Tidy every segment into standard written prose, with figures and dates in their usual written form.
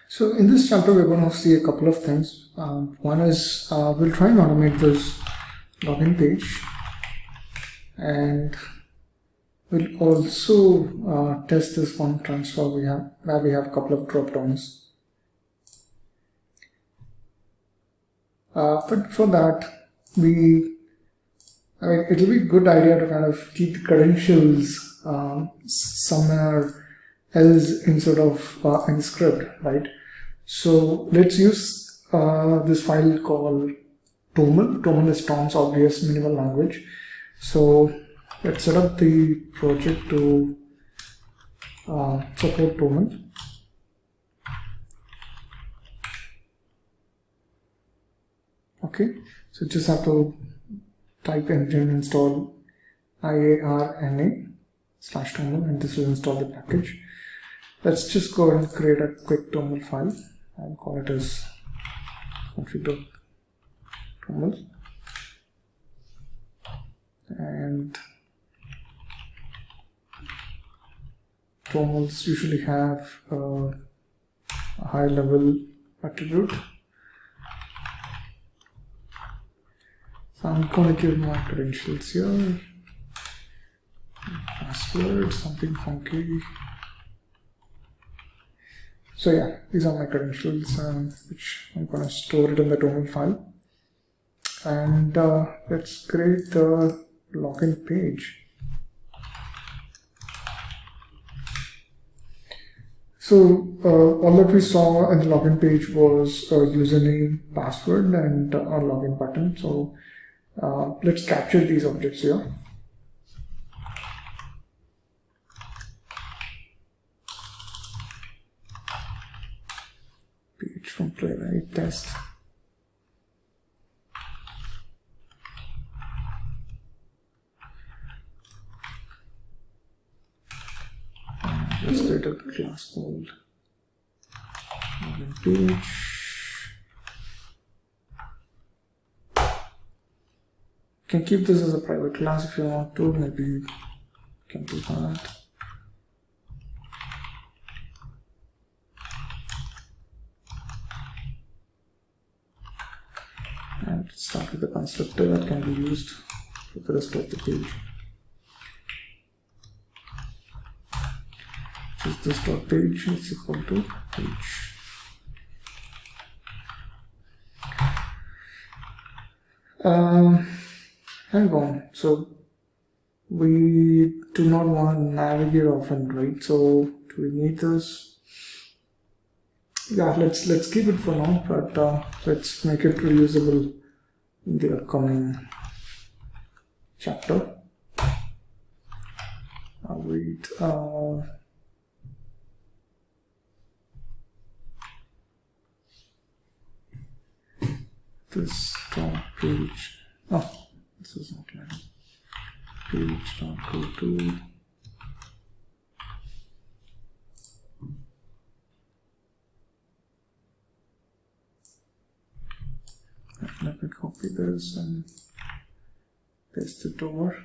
So in this chapter, we're going to see a couple of things. One is we'll try and automate this login page, and we'll also test this fund transfer where we have a couple of drop downs. But for that, it'll be a good idea to kind of keep the credentials somewhere else instead of in script, right? So let's use this file called TOML. TOML is Tom's Obvious Minimal Language. So let's set up the project to support TOML. Okay, so just have to type engine install IARNA/TOML, and this will install the package. Let's just go and create a quick TOML file and call it as config.toml. And TOMLs usually have a high level attribute. So I'm going to give my credentials here, password, something funky. So yeah, these are my credentials, which I'm going to store it in the TOML file. And let's create the login page. So all that we saw in the login page was a username, password, and a login button. So let's capture these objects here. Page from playwright test. Let's create a class called login page. You can keep this as a private class if you want to, maybe you can do that. And start with the constructor that can be used for the rest of the page. Just this dot page is equal to page. Hang on. So we do not want to navigate often, right? So do we need this? Yeah, let's keep it for now, but let's make it reusable in the upcoming chapter. I'll read this top page. Oh, this is not right. Page dot go to. Let me copy this and paste it over.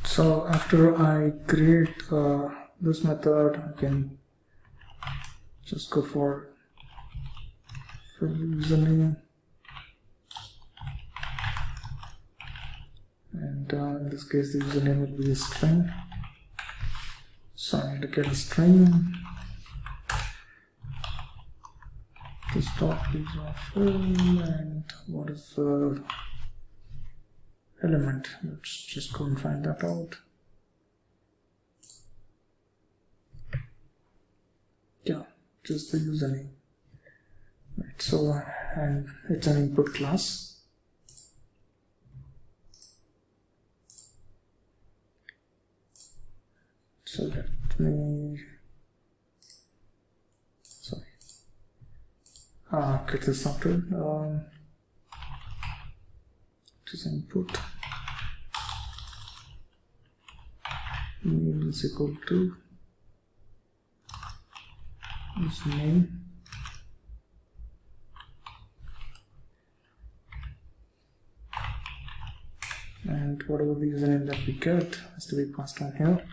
So after I create this method, I can just go for username, and in this case the username will be a string. So I need to get a string. This dot is full, and what is the element? Let's just go and find that out. Yeah, just the username. Right, so and it's an input class. So let me get this after just input name is equal to this name whatever the username that we get has to be passed on here.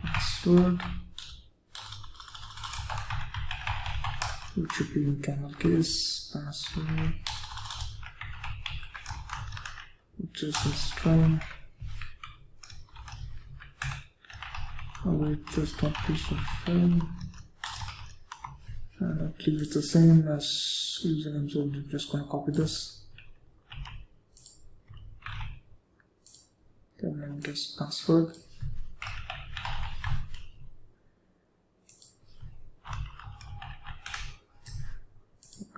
Password, which should be in camel case. Password, which is a string. Await the stop piece of film. And I believe it's the same as username, so I'm just going to copy this. Then guess password.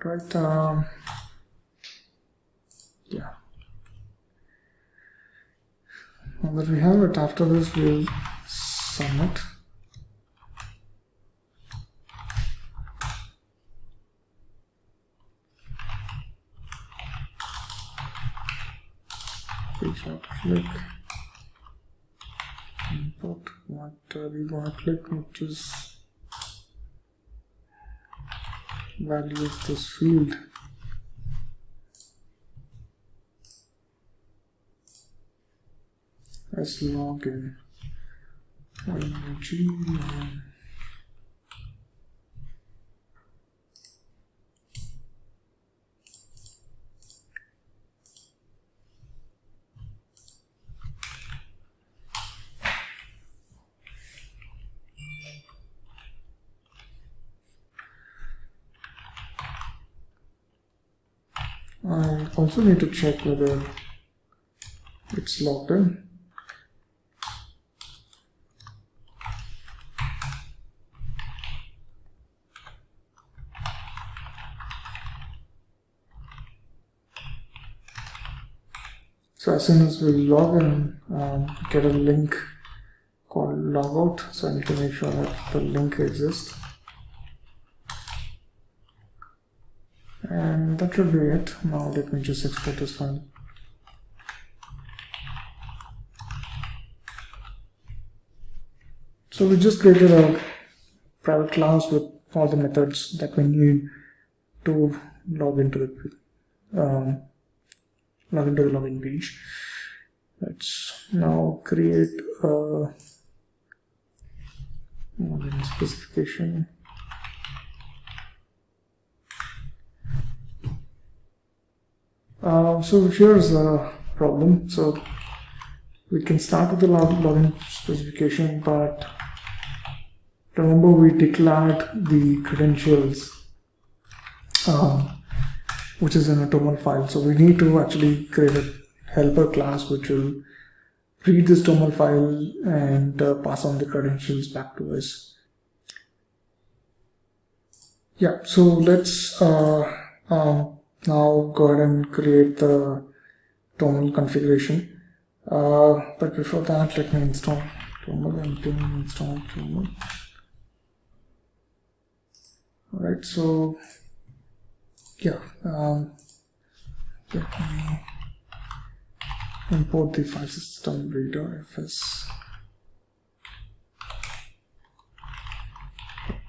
Right, yeah. Now that we have it, after this we'll submit. Click import what we want to click, which is value of this field. As login ING. I also need to check whether it's logged in. So as soon as we log in, get a link called logout. So I need to make sure that the link exists. And that should be it. Now let me just export this file. So we just created a private class with all the methods that we need to log into the login page. Let's now create a login specification. So here's a problem. So we can start with the login specification, but remember we declared the credentials, which is in a TOML file. So we need to actually create a helper class which will read this TOML file and pass on the credentials back to us. Yeah, so let's now go ahead and create the TOML configuration. But before that, let me install TOML and install TOML. Alright, so yeah, let me import the file system reader fs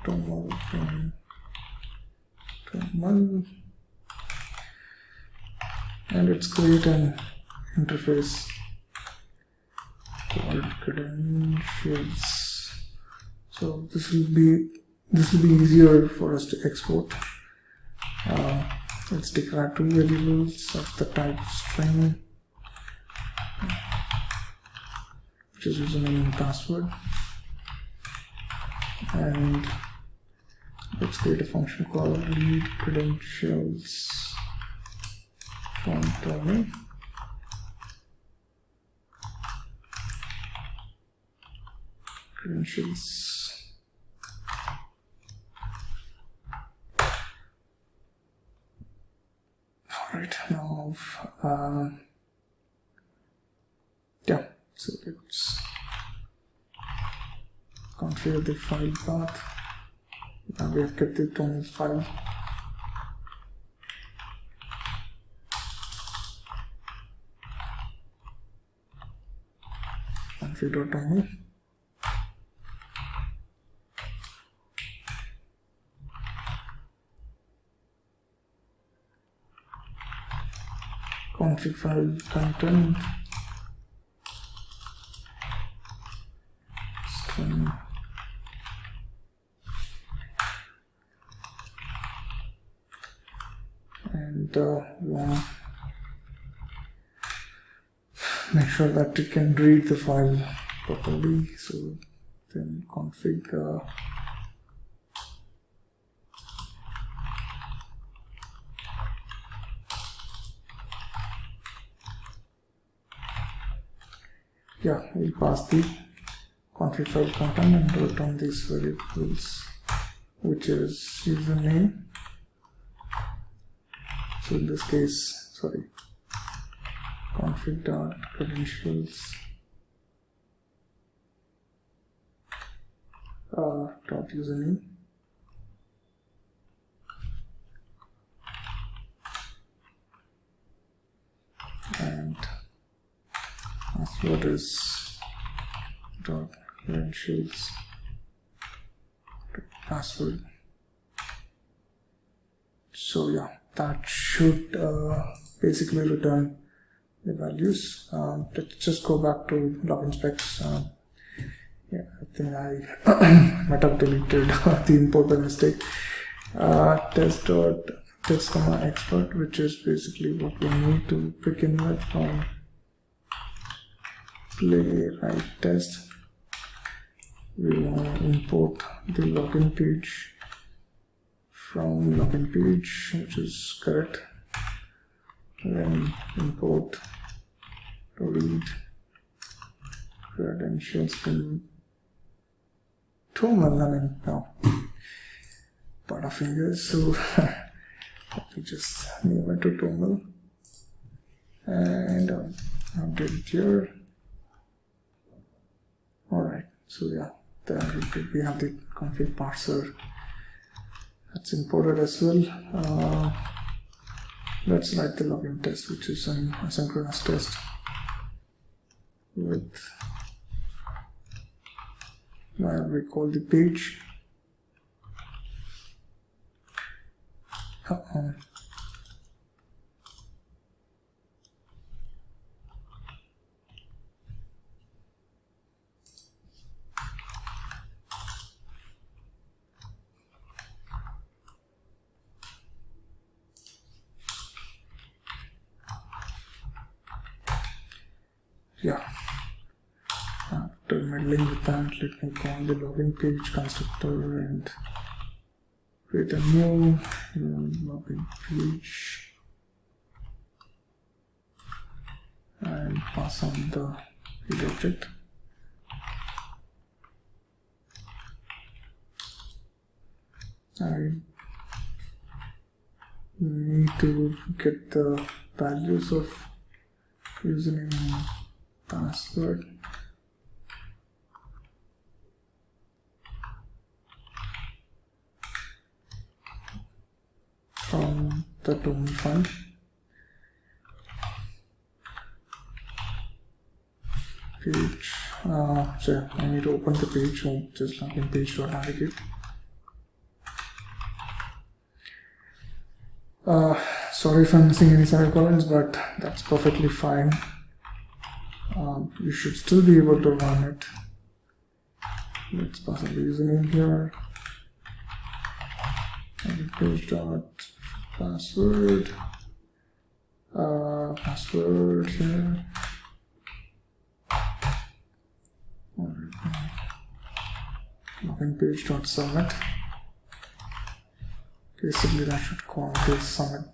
TOML from TOML, and let's create an interface called credentials. So this will be easier for us to export. Let's declare two variables of the type string, which is username and password, and let's create a function called read credentials from TOML. Credentials. Alright, now yeah, so let's configure the file path. Now we have kept the TOML file. config.toml. config file content string and we want to make sure that it can read the file properly. So then config we'll pass the config file content and return these variables, which is username. So in this case, config.credentials dot username and password is dot credentials password. So yeah, that should basically return the values. Let's just go back to login specs. I think I might have deleted the import by mistake. Test.text, expert, which is basically what we need to begin with from playwright test. We want to import the login page from login page, which is correct. Then import read credentials to TOML. No, Butterfingers. So let me just name it to TOML and update it here. Alright, so yeah, there we have the config parser that's imported as well. Let's write the login test, which is an asynchronous test with where we call the page. After meddling with that, let me call the login page constructor and create a new login page and pass on the field object. I need to get the values of username and password. From the TOML file. Page. So I need to open the page, so just login page.navigate. Sorry if I'm missing any semicolons, but that's perfectly fine. You should still be able to run it. Let's pass the username here. And page dot password. Password here. Login page dot submit. Basically, that should call this submit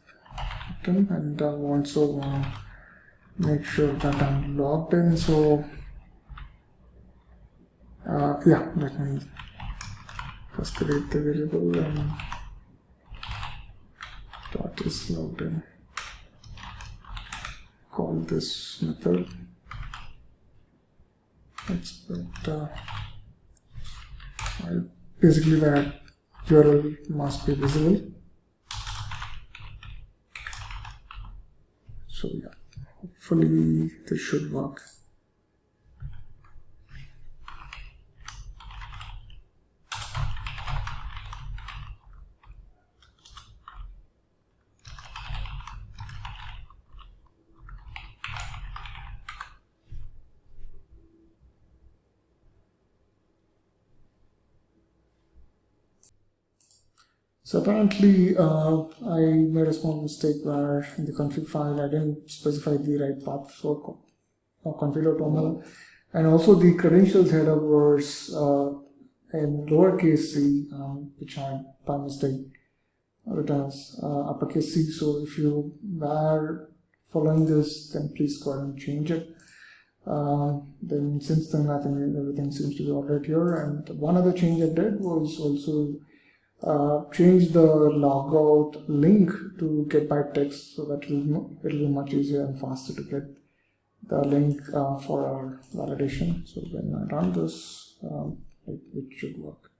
button, and I also want to make sure that I'm logged in. So, let me first create the variable and dot is logged in. Call this method. Basically, that URL must be visible. So yeah, hopefully this should work. So apparently I made a small mistake where in the config file I didn't specify the right path for config.toml, and also the credentials header was in lowercase c, which I by mistake returns uppercase C. So if you were following this, then please go ahead and change it. Then since then, I think everything seems to be alright here. And one other change I did was also change the logout link to get by text, so that it'll be much easier and faster to get the link for our validation. So when I run this, it should work.